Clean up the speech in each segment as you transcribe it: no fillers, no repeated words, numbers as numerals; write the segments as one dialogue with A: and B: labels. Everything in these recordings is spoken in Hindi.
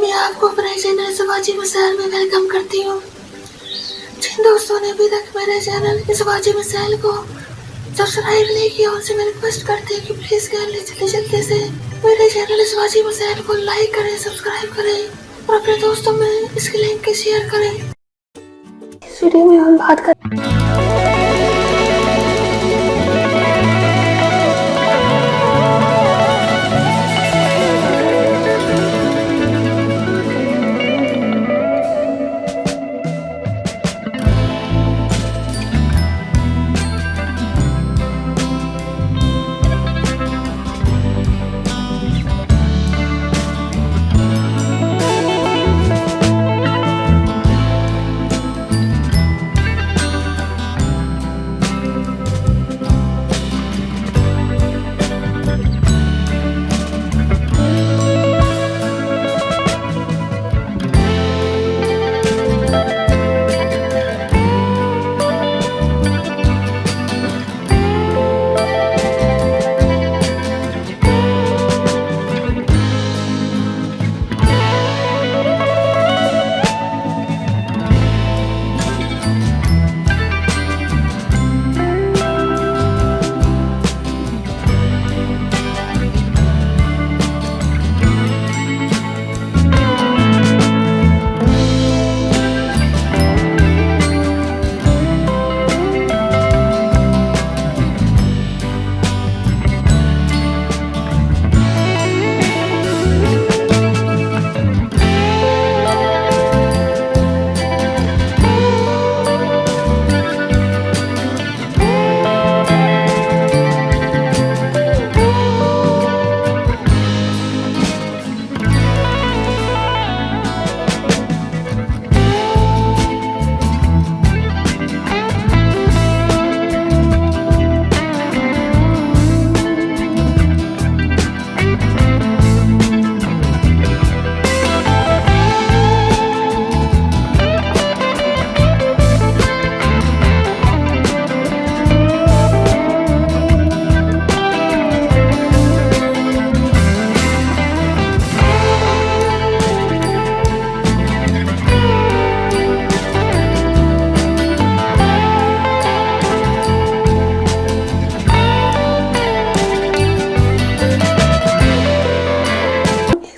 A: मैं आपको अपने चैनल शिवाजी मिसाइल में वेलकम करती हूँ। जिन दोस्तों ने अभी तक मेरे चैनल शिवाजी मिसाइल को सब्सक्राइब नहीं किया उनसे मैं रिक्वेस्ट करती हूँ कि प्लीज जल्दी से मेरे चैनल शिवाजी मिसाइल को लाइक करें, सब्सक्राइब करें और अपने दोस्तों में इसकी लिंक शेयर करें। इस वीडियो में हम बात करें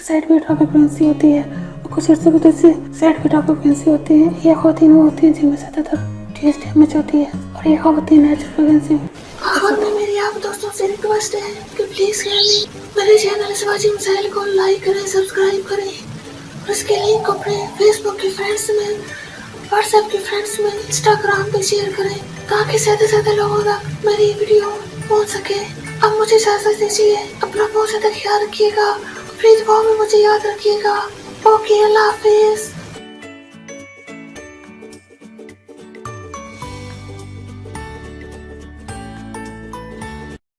A: साइड बीटा फ्रीक्वेंसी होती है और कुछ अर्से की से साइड बीटा फ्रीक्वेंसी होती है। ये खातिन वो होती है जिनमें ज़्यादातर टीएस डैमेज होती है और ये खातिन नेचुरल फ्रीक्वेंसी। आखिर में मेरी आप दोस्तों से रिक्वेस्ट है कि प्लीज मेरे चैनल शिवाजी मिसाइल को लाइक करें, सब्सक्राइब करें और इसके लिंक को अपने फेसबुक के फ्रेंड्स में, व्हाट्सएप के फ्रेंड्स में, इंस्टाग्राम पे शेयर करें ताकि ज्यादा से ज्यादा लोगों तक मेरी वीडियो पहुंच सके। अब मुझे इजाजत दीजिए, अपना बहुत ज्यादा ख्याल रखिएगा, प्लीज वो भी मुझे याद रखिएगा। ओके, अल्लाह हाफिज।